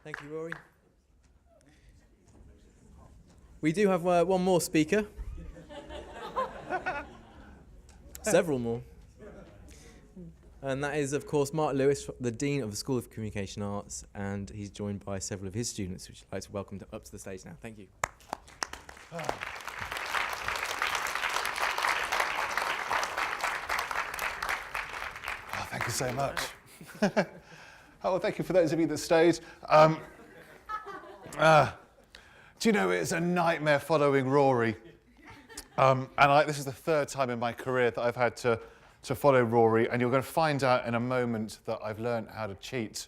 Thank you, Rory. We do have one more speaker. Several more. And that is, of course, Marc Lewis, the Dean of the School of Communication Arts, and he's joined by several of his students, which I'd like to welcome up to the stage now. Thank you. Thank you so much. Well, thank you for those of you that stayed. Do you know, it's a nightmare following Rory. This is the third time in my career that I've had to follow Rory, and you're going to find out in a moment that I've learned how to cheat.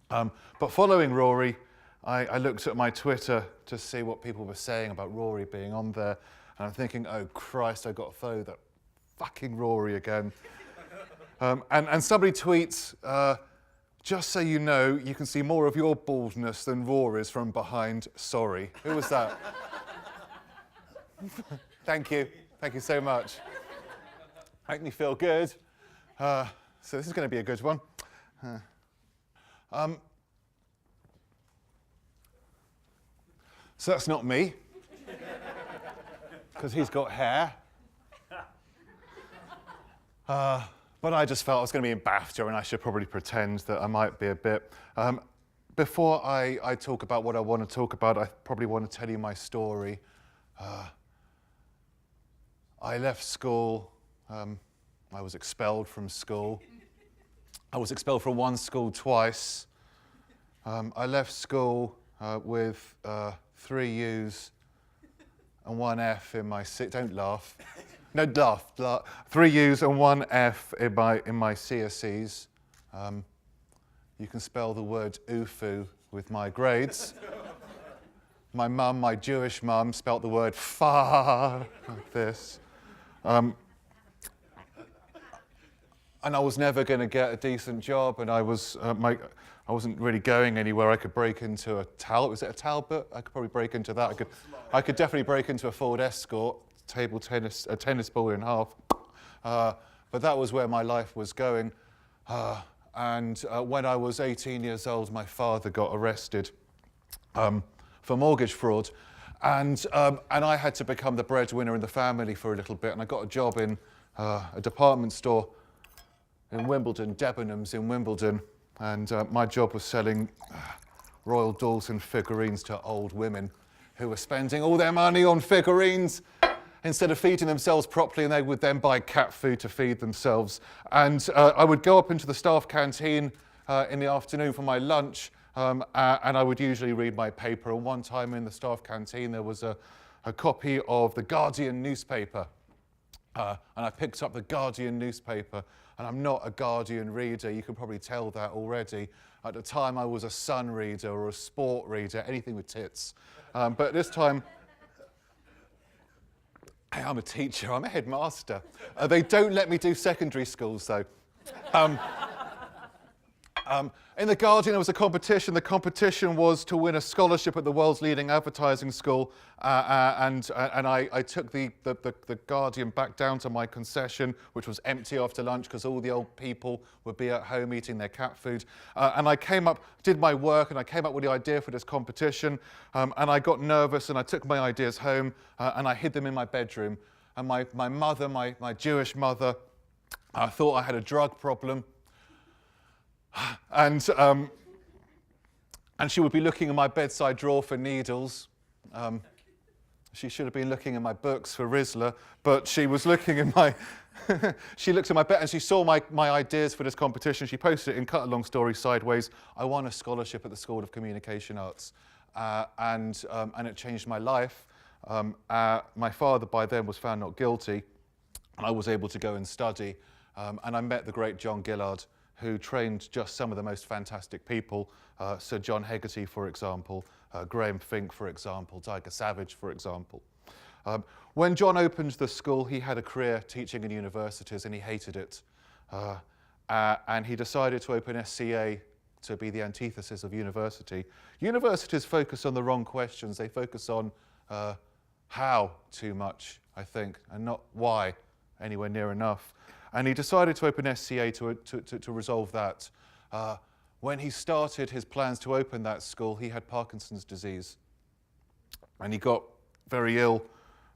But following Rory, I looked at my Twitter to see what people were saying about Rory being on there, and I'm thinking, oh Christ, I've got to follow that fucking Rory again. And somebody tweets, just so you know, you can see more of your baldness than Rory's from behind. Sorry. Who was that? Thank you. Thank you so much. Make me feel good. So this is going to be a good one. So that's not me, because he's got hair. But I just felt I was going to be in BAFTA and I should probably pretend that I might be a bit. Before I talk about what I want to talk about, I probably want to tell you my story. I left school. I was expelled from school. I was expelled from one school twice. I left school with 3 U's and 1 F in my... Don't laugh. No, laugh. 3 U's and 1 F in my CSEs. You can spell the word UFU with my grades. My mum, my Jewish mum, spelt the word far like this. And I was never going to get a decent job, and I wasn't really going anywhere. I could break into a Talbot. Was it a Talbot? I could probably break into that. I could definitely break into a Ford Escort, table tennis, a tennis ball in half. But that was where my life was going. And when I was 18 years old, my father got arrested for mortgage fraud. And I had to become the breadwinner in the family for a little bit. And I got a job in a department store in Wimbledon, Debenhams in Wimbledon. And my job was selling Royal Dalton figurines to old women who were spending all their money on figurines instead of feeding themselves properly, and they would then buy cat food to feed themselves. And I would go up into the staff canteen in the afternoon for my lunch, and I would usually read my paper. And one time in the staff canteen, there was a copy of the Guardian newspaper. And I picked up the Guardian newspaper, and I'm not a Guardian reader. You can probably tell that already. At the time, I was a Sun reader or a Sport reader, anything with tits. But this time, hey, I'm a teacher, I'm a headmaster. They don't let me do secondary schools, though. In The Guardian, there was a competition. The competition was to win a scholarship at the world's leading advertising school, and I took the Guardian back down to my concession, which was empty after lunch because all the old people would be at home eating their cat food. And I came up, did my work, and I came up with the idea for this competition, and I got nervous, and I took my ideas home, and I hid them in my bedroom. And my mother, my Jewish mother, thought I had a drug problem. And she would be looking in my bedside drawer for needles. She should have been looking in my books for Rizla, but she was looking in my... She looked at my bed and she saw my ideas for this competition. She posted it in Cut a Long Story Sideways. I won a scholarship at the School of Communication Arts, and it changed my life. My father by then was found not guilty, and I was able to go and study. And I met the great John Gillard, who trained just some of the most fantastic people, Sir John Hegarty, for example, Graham Fink, for example, Tiger Savage, for example. When John opened the school, he had a career teaching in universities, and he hated it. And he decided to open SCA to be the antithesis of university. Universities focus on the wrong questions. They focus on how too much, I think, and not why anywhere near enough. And he decided to open SCA to resolve that. When he started his plans to open that school, he had Parkinson's disease. And he got very ill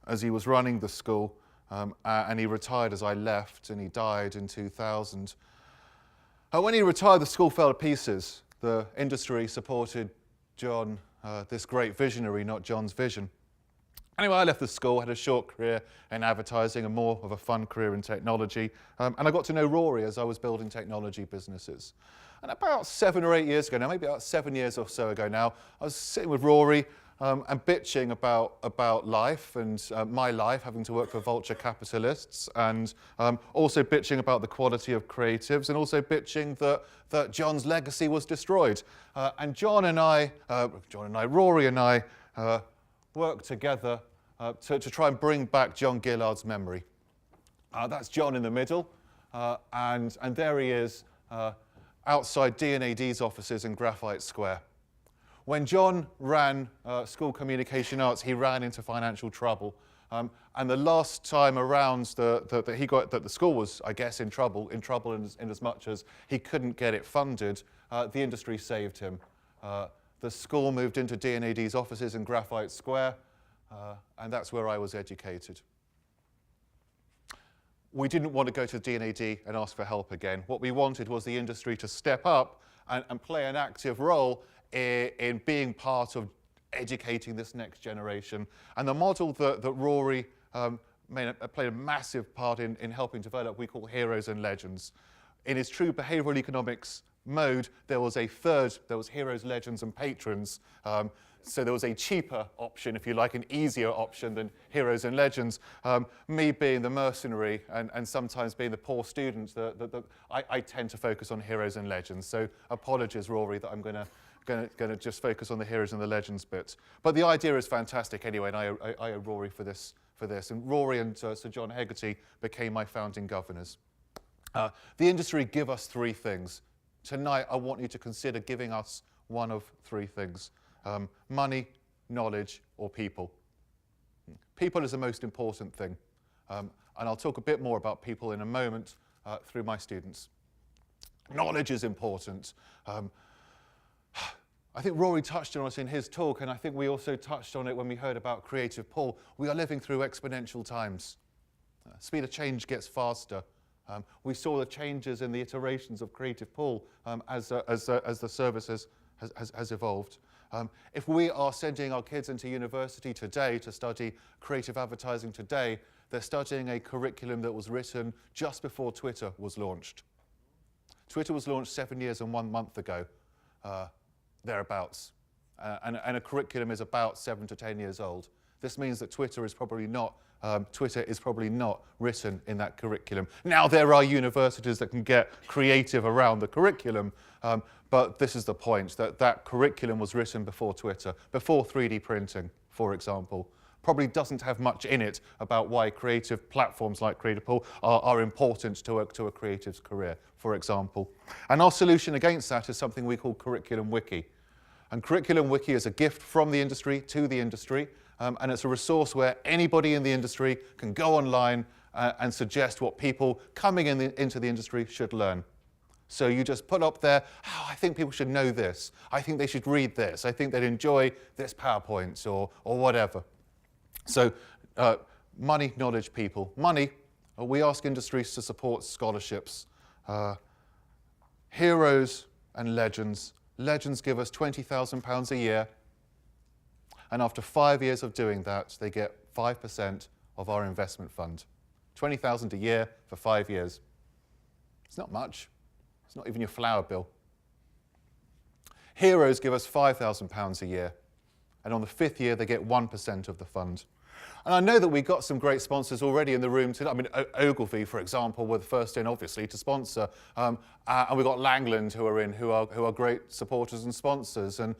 as he was running the school, and he retired as I left, and he died in 2000. When he retired, the school fell to pieces. The industry supported John, this great visionary, not John's vision. Anyway, I left the school, had a short career in advertising and more of a fun career in technology. And I got to know Rory as I was building technology businesses. And about 7 or 8 years ago now, maybe about 7 years or so ago now, I was sitting with Rory and bitching about life and my life, having to work for vulture capitalists, and also bitching about the quality of creatives, and also bitching that John's legacy was destroyed. And Rory and I worked together to try and bring back John Gillard's memory. That's John in the middle, and there he is outside D&AD's offices in Graphite Square. When John ran School Communication Arts, he ran into financial trouble. And the last time around that the school was, I guess, in trouble in as much as he couldn't get it funded, the industry saved him. The school moved into D&AD's offices in Graphite Square, and that's where I was educated. We didn't want to go to D&AD and ask for help again. What we wanted was the industry to step up and play an active role in being part of educating this next generation. And the model that Rory played a massive part in helping develop, we call heroes and legends. In his true behavioral economics mode, there was heroes, legends, and patrons. So there was a cheaper option, if you like, an easier option than heroes and legends. Me being the mercenary and sometimes being the poor student, I tend to focus on heroes and legends. So apologies, Rory, that I'm going to just focus on the heroes and the legends bit. But the idea is fantastic anyway, and I owe Rory for this. And Rory and Sir John Hegarty became my founding governors. The industry give us 3 things. Tonight, I want you to consider giving us one of 3 things. Money, knowledge, or people. People is the most important thing. And I'll talk a bit more about people in a moment through my students. Knowledge is important. I think Rory touched on it in his talk, and I think we also touched on it when we heard about Creative Pool. We are living through exponential times. Speed of change gets faster. We saw the changes in the iterations of Creative Pool as the service has evolved. If we are sending our kids into university today to study creative advertising today, they're studying a curriculum that was written just before Twitter was launched. Twitter was launched 7 years and 1 month ago, thereabouts. And a curriculum is about 7 to 10 years old. This means that Twitter is probably not written in that curriculum. Now, there are universities that can get creative around the curriculum, but this is the point, that curriculum was written before Twitter, before 3D printing, for example. Probably doesn't have much in it about why creative platforms like Creative Pool are important to a creative's career, for example. And our solution against that is something we call Curriculum Wiki. And Curriculum Wiki is a gift from the industry to the industry, and it's a resource where anybody in the industry can go online and suggest what people coming into the industry should learn. So you just put up there, oh, I think people should know this. I think they should read this. I think they'd enjoy this PowerPoint or whatever. So money, knowledge, people. Money, we ask industries to support scholarships. Heroes and legends. Legends give us £20,000 a year. And after 5 years of doing that, they get 5% of our investment fund. £20,000 a year for 5 years. It's not much. It's not even your flower bill. Heroes give us £5,000 a year. And on the 5th year, they get 1% of the fund. And I know that we've got some great sponsors already in the room today. I mean, Ogilvy, for example, were the first in, obviously, to sponsor. And we've got Langland who are great supporters and sponsors. And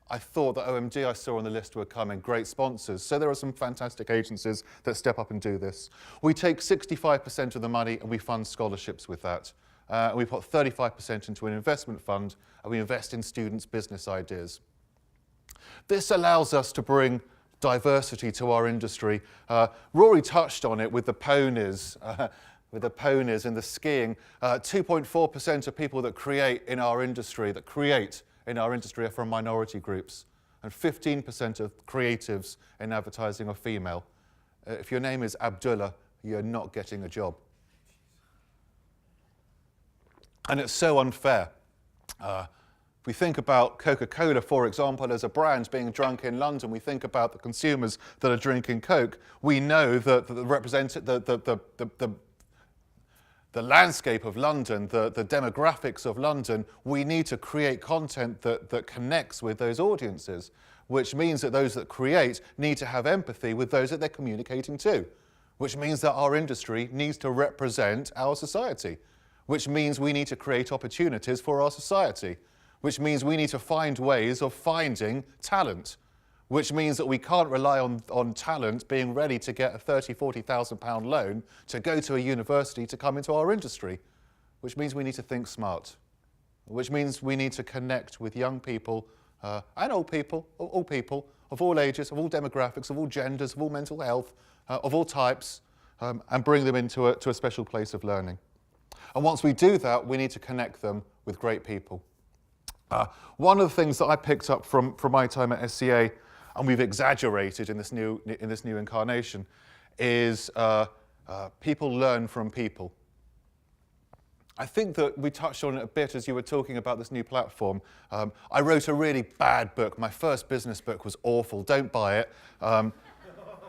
I thought that OMD I saw on the list were coming, great sponsors. So there are some fantastic agencies that step up and do this. We take 65% of the money and we fund scholarships with that. We put 35% into an investment fund and we invest in students' business ideas. This allows us to bring diversity to our industry. Rory touched on it with the ponies, with the ponies and the skiing. 2.4% of people that create in our industry, are from minority groups. And 15% of creatives in advertising are female. If your name is Abdullah, you're not getting a job. And it's so unfair. If we think about Coca-Cola, for example, as a brand being drunk in London, we think about the consumers that are drinking Coke. We know that the landscape of London, the demographics of London, we need to create content that connects with those audiences, which means that those that create need to have empathy with those that they're communicating to, which means that our industry needs to represent our society, which means we need to create opportunities for our society, which means we need to find ways of finding talent, which means that we can't rely on talent being ready to get a £30,000, £40,000 loan to go to a university to come into our industry, which means we need to think smart, which means we need to connect with young people and old people, all people, of all ages, of all demographics, of all genders, of all mental health, of all types, and bring them into a special place of learning. And once we do that, we need to connect them with great people. One of the things that I picked up from my time at SCA, and we've exaggerated in this new incarnation, is people learn from people. I think that we touched on it a bit as you were talking about this new platform. I wrote a really bad book. My first business book was awful. Don't buy it.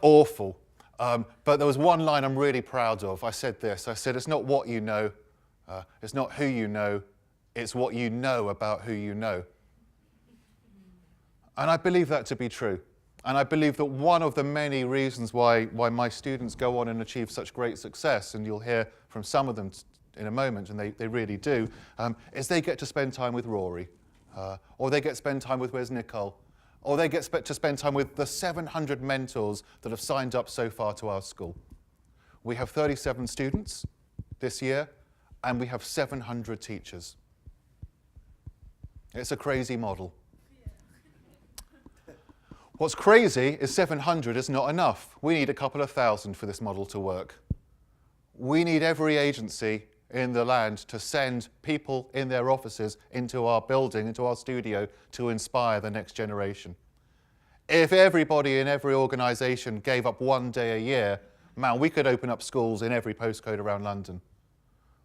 Awful. But there was one line I'm really proud of. I said this. I said, it's not what you know. It's not who you know. It's what you know about who you know. And I believe that to be true. And I believe that one of the many reasons why my students go on and achieve such great success, and you'll hear from some of them in a moment, and they really do, is they get to spend time with Rory, or they get to spend time with Where's Nicole, or they get to spend time with the 700 mentors that have signed up so far to our school. We have 37 students this year, and we have 700 teachers. It's a crazy model. What's crazy is 700 is not enough. We need a couple of thousand for this model to work. We need every agency in the land to send people in their offices into our building, into our studio, to inspire the next generation. If everybody in every organisation gave up one day a year, man, we could open up schools in every postcode around London.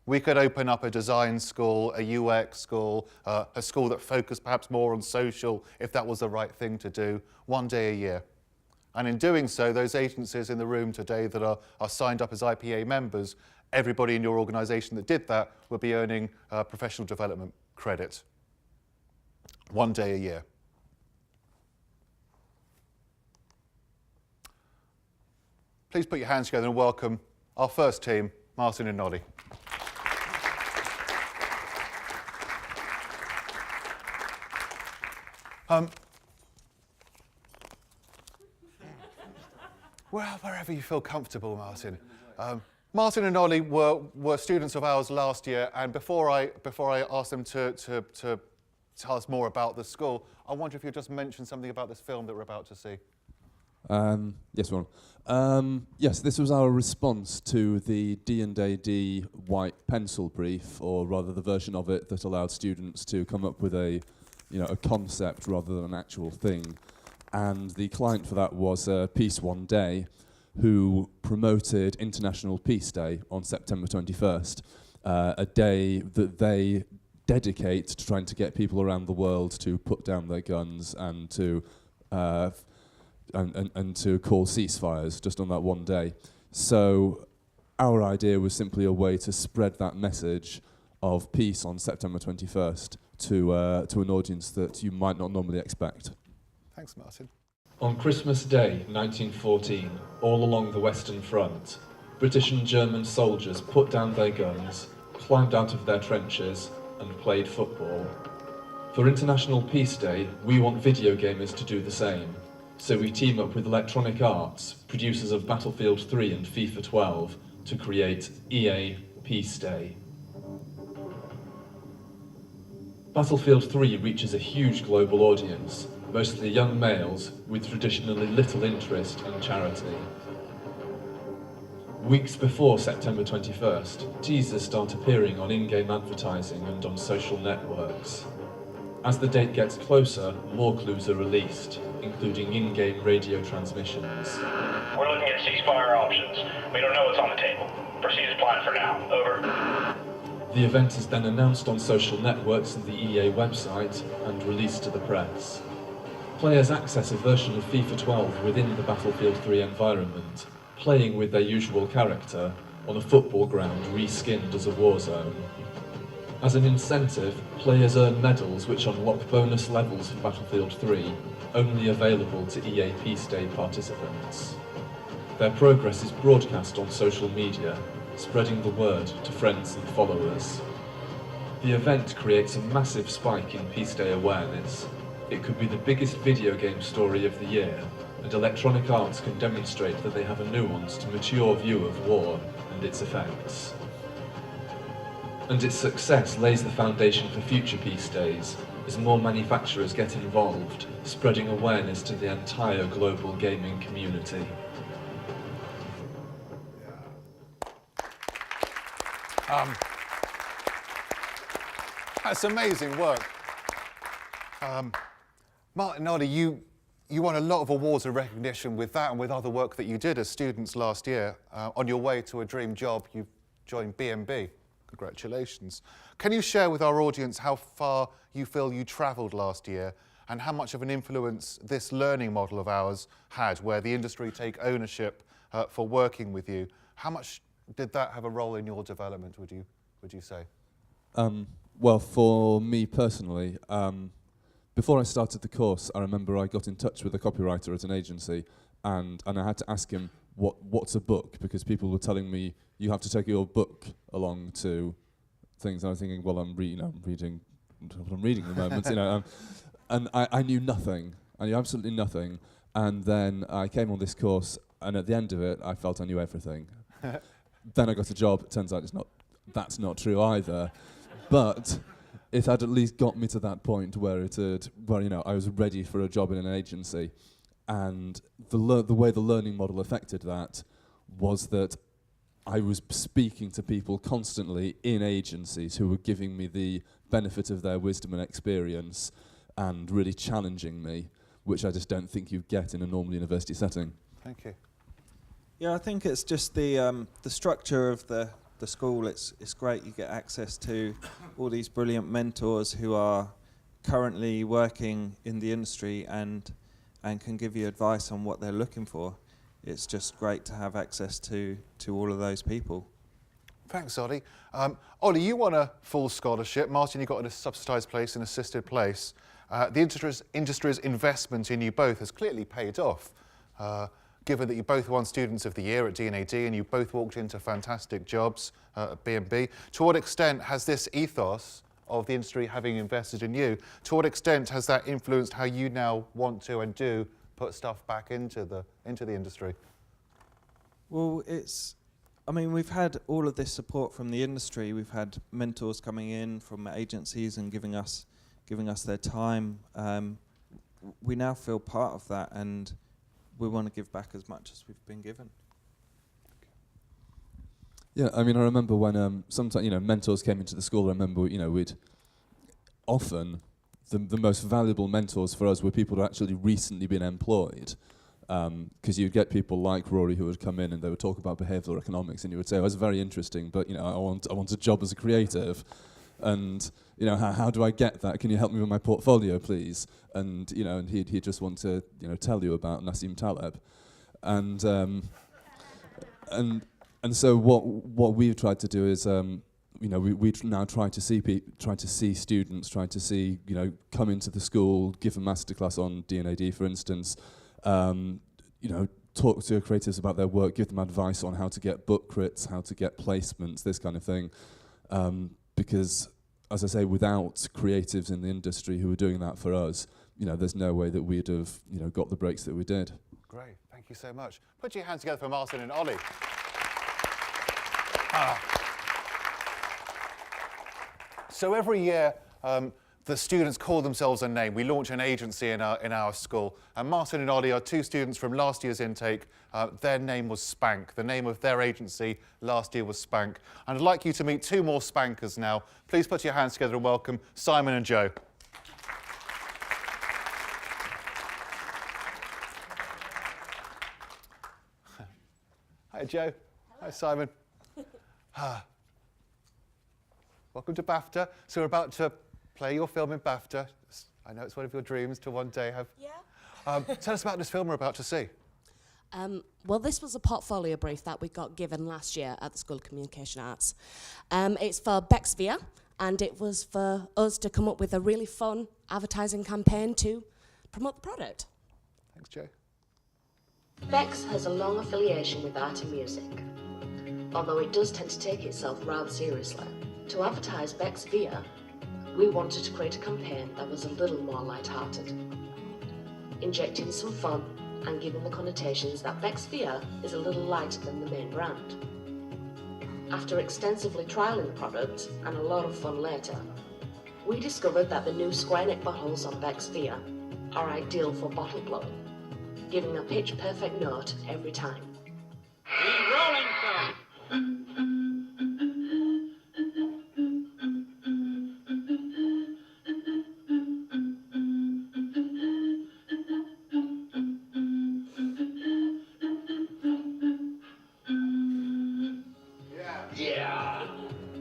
We could open up a design school, a UX school, a school that focused perhaps more on social, if that was the right thing to do, one day a year. And in doing so, those agencies in the room today that are signed up as IPA members, everybody in your organisation that did that would be earning professional development credit. One day a year. Please put your hands together and welcome our first team, Martin and Nolly. Well, wherever you feel comfortable, Martin. Martin and Ollie were students of ours last year, and before I ask them to tell us more about the school, I wonder if you'd just mention something about this film that we're about to see. Yes, Ron. Yes, this was our response to the D&AD white pencil brief, or rather the version of it that allowed students to come up with a concept rather than an actual thing. And the client for that was Peace One Day, who promoted International Peace Day on September 21st, a day that they dedicate to trying to get people around the world to put down their guns and to to call ceasefires just on that one day. So our idea was simply a way to spread that message of peace on September 21st to an audience that you might not normally expect. Thanks, Martin. On Christmas Day, 1914, all along the Western Front, British and German soldiers put down their guns, climbed out of their trenches, and played football. For International Peace Day, we want video gamers to do the same. So we team up with Electronic Arts, producers of Battlefield 3 and FIFA 12, to create EA Peace Day. Battlefield 3 reaches a huge global audience, mostly young males with traditionally little interest in charity. Weeks before September 21st, teasers start appearing on in-game advertising and on social networks. As the date gets closer, more clues are released, including in-game radio transmissions. We're looking at ceasefire options. We don't know what's on the table. Proceed as planned for now. Over. The event is then announced on social networks and the EA website and released to the press. Players access a version of FIFA 12 within the Battlefield 3 environment, playing with their usual character on a football ground reskinned as a war zone. As an incentive, players earn medals which unlock bonus levels for Battlefield 3, only available to EA Peace Day participants. Their progress is broadcast on social media, spreading the word to friends and followers. The event creates a massive spike in Peace Day awareness. It could be the biggest video game story of the year, and Electronic Arts can demonstrate that they have a nuanced, mature view of war and its effects. And its success lays the foundation for future Peace Days, as more manufacturers get involved, spreading awareness to the entire global gaming community. That's amazing work. Martin and Ollie, you won a lot of awards and recognition with that and with other work that you did as students last year. On your way to a dream job, you joined B&B. Congratulations. Can you share with our audience how far you feel you travelled last year and how much of an influence this learning model of ours had, where the industry take ownership for working with you? How much did that have a role in your development, would you say? Well, for me personally, before I started the course, I remember I got in touch with a copywriter at an agency, and I had to ask him what's a book, because people were telling me you have to take your book along to things. And I was thinking, well, I'm reading what I'm reading at the moment, and I knew nothing. I knew absolutely nothing. And then I came on this course, and at the end of it, I felt I knew everything. Then I got a job. It turns out that's not true either. But it had at least got me to that point where I was ready for a job in an agency. And the way the learning model affected that was that I was speaking to people constantly in agencies who were giving me the benefit of their wisdom and experience and really challenging me, which I just don't think you get in a normal university setting. Thank you. Yeah, I think it's just the structure of the school. It's great. You get access to all these brilliant mentors who are currently working in the industry and can give you advice on what they're looking for. It's just great to have access to all of those people. Thanks, Ollie. Ollie, you won a full scholarship. Martin, you got a subsidised place, an assisted place. The industry's investment in you both has clearly paid off, given that you both won Students of the Year at D&AD and you both walked into fantastic jobs at B&B. To what extent has this ethos of the industry having invested in you, to what extent has that influenced how you now want to and do put stuff back into the industry? Well, we've had all of this support from the industry. We've had mentors coming in from agencies and giving us their time. We now feel part of that, and we want to give back as much as we've been given. Yeah, I remember when sometimes mentors came into the school. I remember we'd often the most valuable mentors for us were people who had actually recently been employed, because you'd get people like Rory who would come in and they would talk about behavioural economics, and you would say, "Oh, it's very interesting, but I want a job as a creative, and how do I get that? Can you help me with my portfolio, please?" And and he'd just want to tell you about Nassim Taleb, and so what we've tried to do is we now try to see students, try to see come into the school, give a masterclass on D&AD, for instance, talk to creatives about their work, give them advice on how to get book crits, how to get placements, this kind of thing, because as I say, without creatives in the industry who are doing that for us, there's no way that we'd have got the breaks that we did. Great, thank you so much. Put your hands together for Martin and Ollie. So every year, the students call themselves a name. We launch an agency in our school. And Martin and Ollie are 2 students from last year's intake. Their name was Spank. The name of their agency last year was Spank. And I'd like you to meet 2 more Spankers now. Please put your hands together and welcome Simon and Joe. Hi, Joe. Hello. Hi, Simon. Welcome to BAFTA. So we're about to play your film in BAFTA. I know it's one of your dreams to one day have. Yeah. Tell us about this film we're about to see. Well, this was a portfolio brief that we got given last year at the School of Communication Arts. It's for Bexvia, and it was for us to come up with a really fun advertising campaign to promote the product. Thanks, Joe. Bex has a long affiliation with art and music, although it does tend to take itself rather seriously. To advertise Bexvia, we wanted to create a campaign that was a little more light-hearted, injecting some fun and giving the connotations that Bexvia is a little lighter than the main brand. After extensively trialling the product and a lot of fun later, we discovered that the new square neck bottles on Bexvia are ideal for bottle blowing, giving a pitch-perfect note every time. He's rolling some.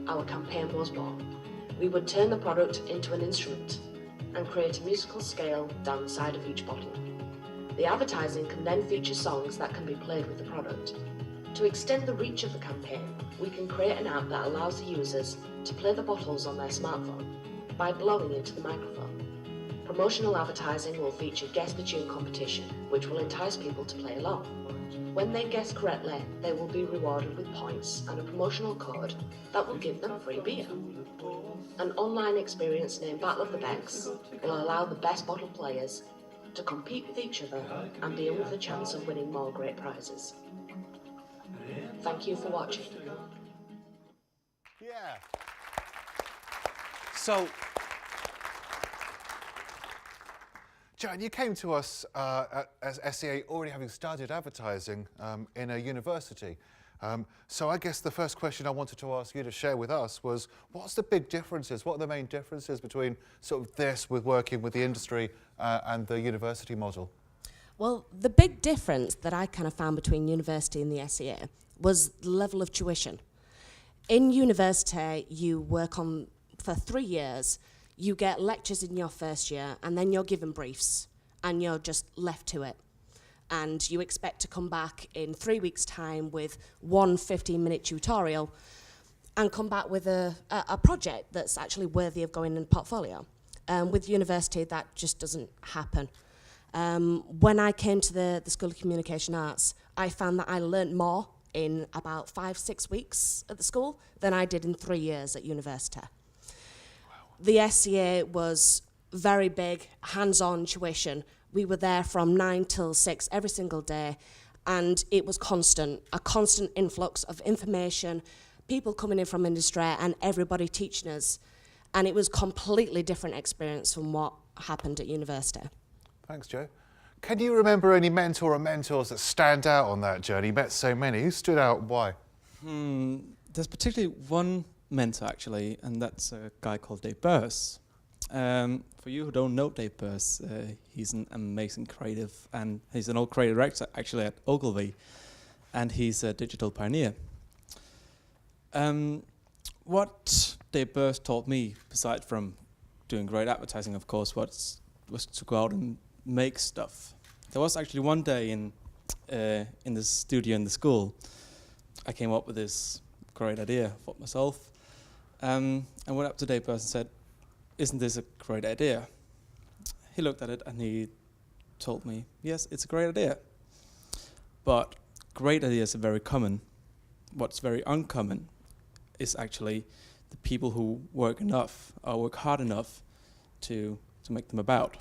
Our campaign was born. We would turn the product into an instrument and create a musical scale down the side of each bottle. The advertising can then feature songs that can be played with the product. To extend the reach of the campaign, we can create an app that allows the users to play the bottles on their smartphone by blowing into the microphone. Promotional advertising will feature Guess the Tune competition, which will entice people to play along. When they guess correctly, they will be rewarded with points and a promotional code that will give them free beer. An online experience named Battle of the Becks will allow the best bottle players to compete with each other and deal with the chance of winning more great prizes. Thank you for watching. Yeah. So, Joanne, you came to us as SEA already having studied advertising in a university. So I guess the first question I wanted to ask you to share with us was, what's the big differences? What are the main differences between sort of this with working with the industry and the university model? Well, the big difference that I kind of found between university and the SEA was the level of tuition. In university, you work on for 3 years, you get lectures in your first year, and then you're given briefs, and you're just left to it. And you expect to come back in 3 weeks' time with one 15-minute tutorial and come back with a project that's actually worthy of going in the portfolio. With university, that just doesn't happen. When I came to the School of Communication Arts, I found that I learnt more in about 5-6 weeks at the school than I did in 3 years at university. The SCA was very big, hands-on tuition. We were there from 9 till 6 every single day, and it was constant, a constant influx of information, people coming in from industry and everybody teaching us. And it was completely different experience from what happened at university. Thanks, Joe. Can you remember any mentor or mentors that stand out on that journey? You met so many. Who stood out? Why? There's particularly one mentor, actually, and that's a guy called Dave Burse. For you who don't know Dave Burse, he's an amazing creative, and he's an old creative director, actually, at Ogilvy, and he's a digital pioneer. What Dave Burse taught me, aside from doing great advertising, of course, was to go out and make stuff. There was actually one day in the studio in the school, I came up with this great idea for myself. I went up to Dave Burse and said, "Isn't this a great idea?" He looked at it and he told me, "Yes, it's a great idea. But great ideas are very common. What's very uncommon is actually the people who work enough or work hard enough to make them about."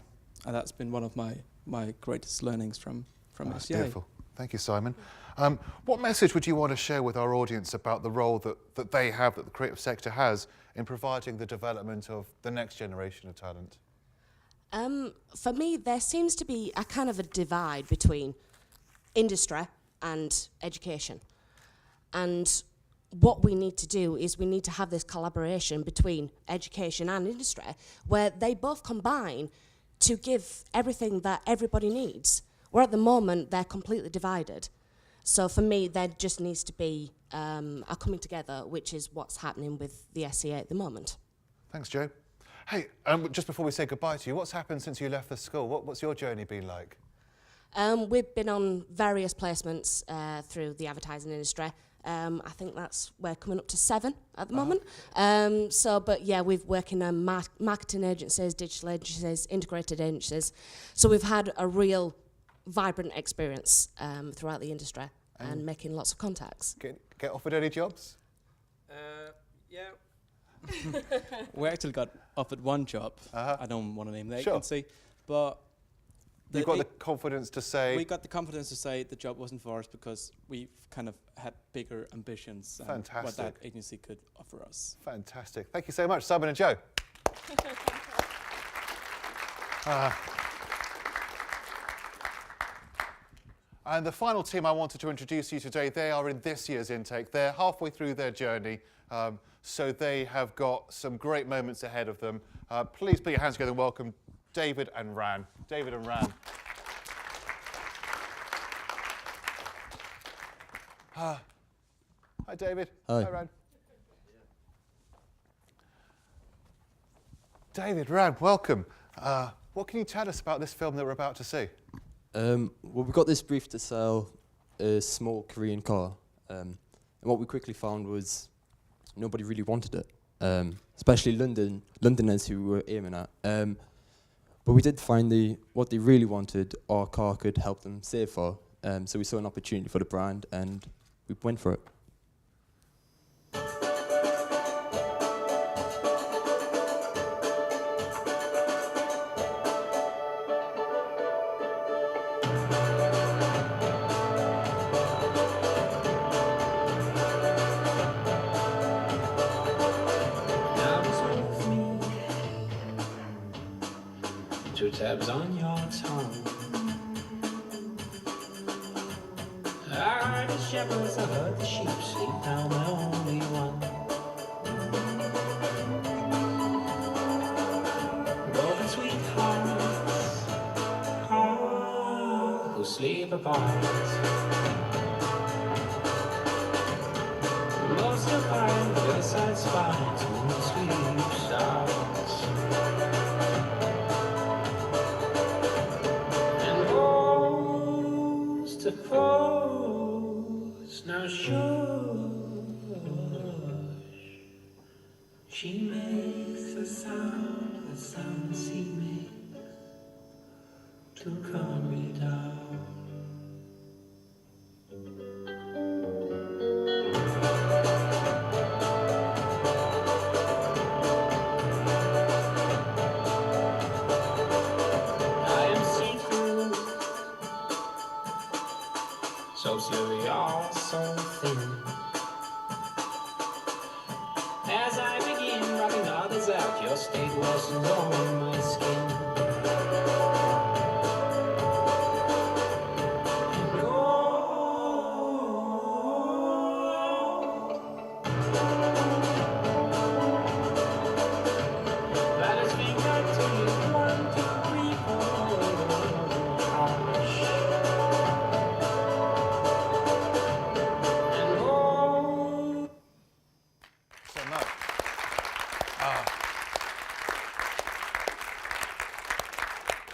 And that's been one of my greatest learnings from That's SCA. beautiful. Thank you, Simon. What message would you want to share with our audience about the role that they have, that the creative sector has, in providing the development of the next generation of talent? For me, there seems to be a kind of a divide between industry and education. And what we need to do is we need to have this collaboration between education and industry where they both combine to give everything that everybody needs. Where at the moment, they're completely divided. So for me, there just needs to be a coming together, which is what's happening with the SEA at the moment. Thanks, Joe. Hey, just before we say goodbye to you, what's happened since you left the school? What's your journey been like? We've been on various placements through the advertising industry. I think we're coming up to 7 at the moment. But yeah, we've worked in marketing agencies, digital agencies, integrated agencies. So we've had a real vibrant experience throughout the industry and making lots of contacts. Get offered any jobs? Yeah. We actually got offered one job. I don't want to name the agency, but you've got the confidence to say... We got the confidence to say the job wasn't for us because we've kind of had bigger ambitions than what that agency could offer us. Fantastic. Thank you so much, Simon and Joe. And the final team I wanted to introduce you today, they are in this year's intake. They're halfway through their journey, so they have got some great moments ahead of them. Please put your hands together and welcome David and Ran. David and Ran. Hi, David. Hi. Hi, Ran. David, Ran, welcome. What can you tell us about this film that we're about to see? Well, we got this brief to sell a small Korean car, and what we quickly found was nobody really wanted it, especially Londoners who we were aiming at. But we did find what they really wanted, our car could help them save for. So we saw an opportunity for the brand, and we went for it. Two tabs on your tongue. I heard the shepherds, I heard the sheep sleep. Now I'm the only one. Broken sweethearts, who sleep apart. Most of our bedside spines when the sleep starts. To pose, now shush. She makes the sound she makes to calm me down. So serious, so thin. As I begin rubbing others out, your state lessons on my skin. And that is being got to you. 1, 2, 3, 4.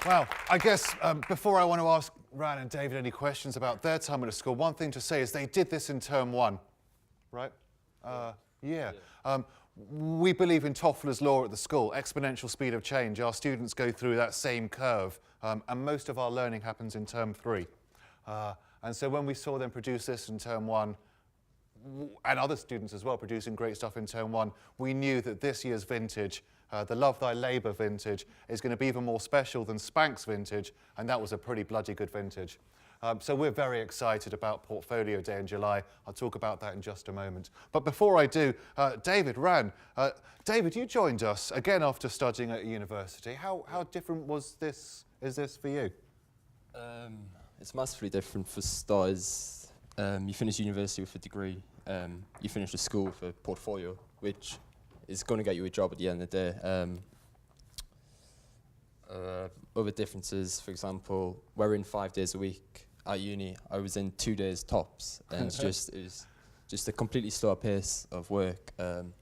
Well, I guess before I want to ask Ran and David any questions about their time at the school, one thing to say is they did this in term 1, right? Yeah. We believe in Toffler's law at the school, exponential speed of change. Our students go through that same curve, and most of our learning happens in term 3. And so when we saw them produce this in term 1, and other students as well producing great stuff in term 1, we knew that this year's vintage, the Love Thy Labour vintage, is going to be even more special than Spank's vintage, and that was a pretty bloody good vintage. So we're very excited about Portfolio Day in July. I'll talk about that in just a moment. But before I do, David Ran. David, you joined us again after studying at university. How different is this for you? It's massively different. For starters, you finish university with a degree, you finish the school with a portfolio, which is going to get you a job at the end of the day. Other differences, for example, we're in 5 days a week at uni. I was in 2 days tops, and it was just a completely slower pace of work, and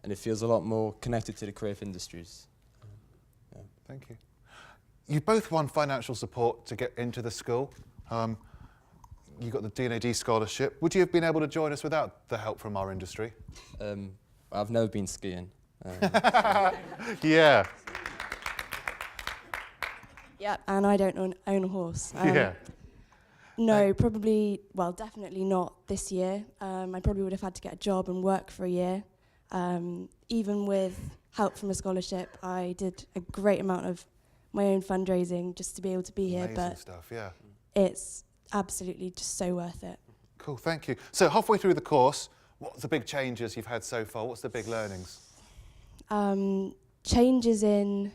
it feels a lot more connected to the creative industries. Yeah. Thank you. You both won financial support to get into the school. You got the D&AD scholarship. Would you have been able to join us without the help from our industry? I've never been skiing. Yeah. Yeah, and I don't own a horse. Yeah. No, probably, well, definitely not this year. I probably would have had to get a job and work for a year. Even with help from a scholarship, I did a great amount of my own fundraising just to be able to be here. Amazing But stuff, yeah. it's absolutely just so worth it. Cool, thank you. So halfway through the course, what's the big changes you've had so far? What's the big learnings? Changes in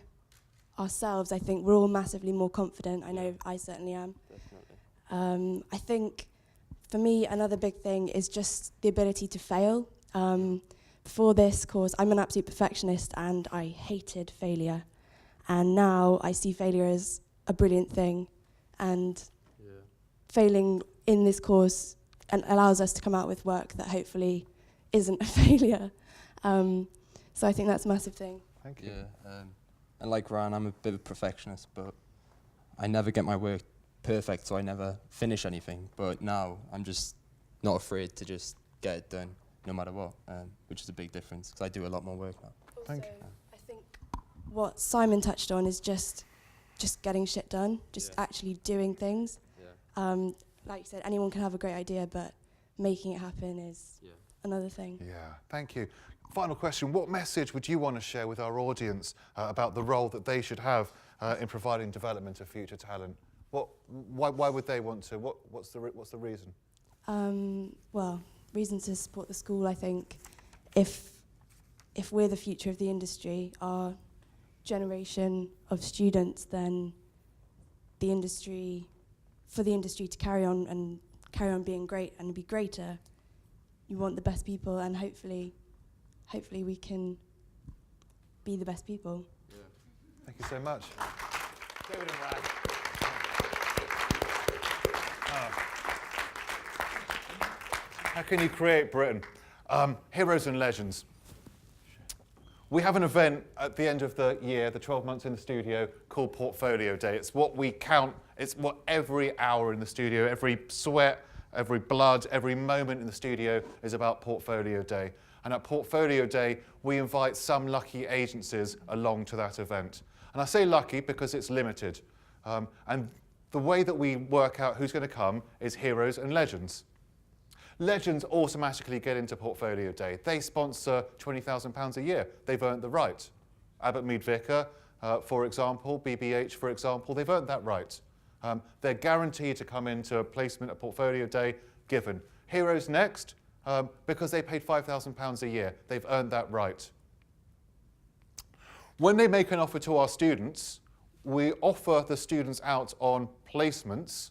ourselves. I think we're all massively more confident. I know I certainly am. Definitely. I think for me, another big thing is just the ability to fail. Before this course, I'm an absolute perfectionist and I hated failure. And now I see failure as a brilliant thing. And failing in this course allows us to come out with work that hopefully isn't a failure. So I think that's a massive thing. Thank you. Yeah, and like Ryan, I'm a bit of a perfectionist, but I never get my work perfect, so I never finish anything. But now I'm just not afraid to just get it done, no matter what, which is a big difference, because I do a lot more work now. Thank you. I think what Simon touched on is just getting shit done, actually doing things. Yeah. Like you said, anyone can have a great idea, but making it happen is another thing. Yeah, thank you. Final question, what message would you want to share with our audience about the role that they should have in providing development of future talent? Why would they want to? What's the reason? Well, reason to support the school, I think, if we're the future of the industry, our generation of students, then for the industry to carry on being great and be greater, you want the best people, and hopefully we can be the best people. Yeah. Thank you so much. David and Ryan. How can you create Britain? Heroes and legends. We have an event at the end of the year, the 12 months in the studio, called Portfolio Day. It's what we count, it's what every hour in the studio, every sweat, every blood, every moment in the studio is about Portfolio Day. And at Portfolio Day, we invite some lucky agencies along to that event. And I say lucky because it's limited. And the way that we work out who's going to come is heroes and legends. Legends automatically get into Portfolio Day. They sponsor £20,000 a year. They've earned the right. Abbott Mead Vicar, for example, BBH, for example, they've earned that right. They're guaranteed to come into a placement at Portfolio Day given. Heroes next, because they paid £5,000 a year. They've earned that right. When they make an offer to our students, we offer the students out on placements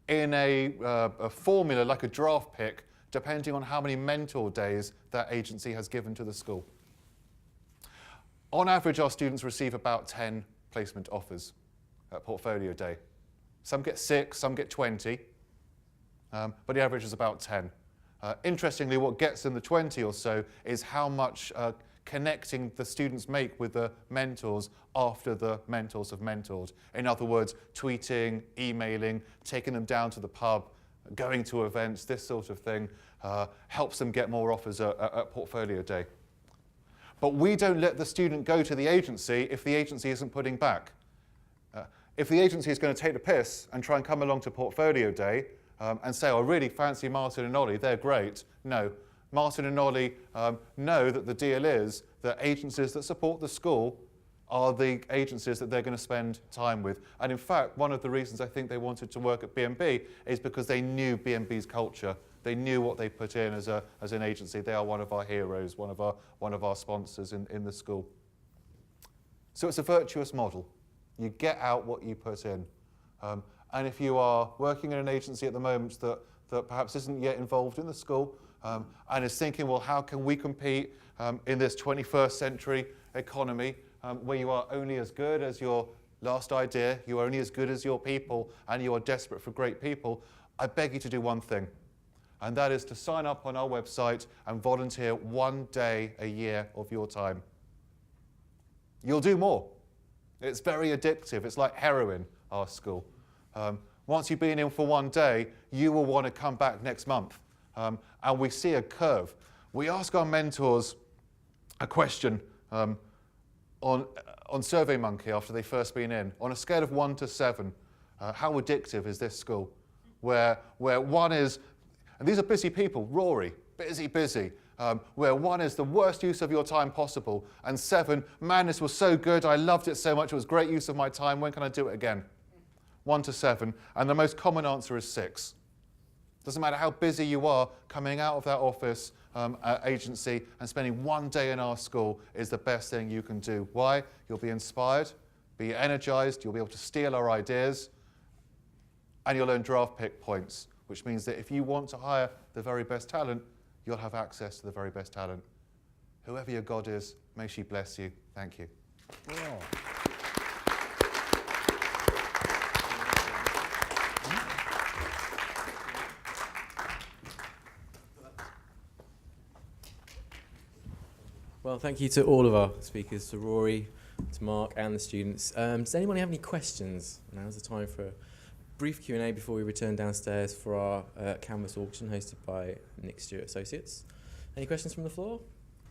in a formula, like a draft pick, depending on how many mentor days that agency has given to the school. On average, our students receive about 10 placement offers at Portfolio Day. Some get 6, some get 20, but the average is about 10. Interestingly, what gets them the 20 or so is how much connecting the students make with the mentors after the mentors have mentored. In other words, tweeting, emailing, taking them down to the pub, going to events, this sort of thing, helps them get more offers at Portfolio Day. But we don't let the student go to the agency if the agency isn't putting back. If the agency is going to take the piss and try and come along to Portfolio Day and say, I really fancy Martin and Ollie, they're great. No, Martin and Ollie know that the deal is that agencies that support the school are the agencies that they're going to spend time with. And in fact, one of the reasons I think they wanted to work at B&B is because they knew B&B's culture. They knew what they put in as an agency. They are one of our heroes, one of our sponsors in the school. So it's a virtuous model. You get out what you put in. And if you are working in an agency at the moment that perhaps isn't yet involved in the school and is thinking, well, how can we compete in this 21st century economy where you are only as good as your last idea, you are only as good as your people, and you are desperate for great people, I beg you to do one thing, and that is to sign up on our website and volunteer 1 day a year of your time. You'll do more. It's very addictive. It's like heroin, our school. Once you've been in for 1 day, you will want to come back next month. And we see a curve. We ask our mentors a question on SurveyMonkey after they've first been in. On a scale of 1 to 7, how addictive is this school? Where 1 is, and these are busy people, Rory, busy. Where 1 is the worst use of your time possible, and 7, man, this was so good, I loved it so much, it was great use of my time, when can I do it again? 1 to 7, and the most common answer is 6. Doesn't matter how busy you are, coming out of that office agency and spending 1 day in our school is the best thing you can do. Why? You'll be inspired, be energized, you'll be able to steal our ideas, and you'll earn draft pick points, which means that if you want to hire the very best talent, you'll have access to the very best talent. Whoever your God is, may she bless you. Thank you. Wow. Well, thank you to all of our speakers, to Rory, to Mark and the students. Does anyone have any questions? Now's the time for a brief Q&A before we return downstairs for our canvas auction hosted by Nick Stewart Associates. Any questions from the floor?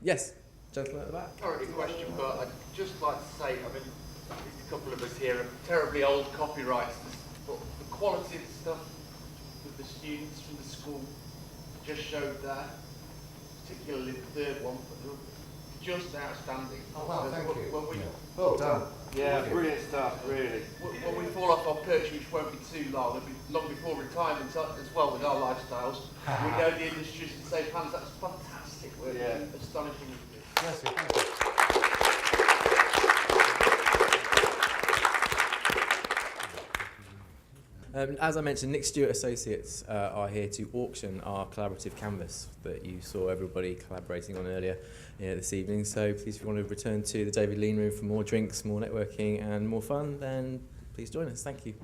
Yes, gentleman at the back. Not really a question, but I'd just like to say, I mean, at least a couple of us here are terribly old copywriters, but the quality of the stuff with the students from the school just showed that, particularly the third one, just outstanding. Oh wow, thank you. Well done. Yeah, brilliant stuff, really. When we fall off our perch, which won't be too long, it'll be long before retirement as well with our lifestyles. We know the industry's in safe hands. That's fantastic work. Yeah. Astonishing. Yes, thank you. As I mentioned, Nick Stewart Associates are here to auction our collaborative canvas that you saw everybody collaborating on earlier this evening. So please, if you want to return to the David Lean Room for more drinks, more networking and more fun, then please join us. Thank you.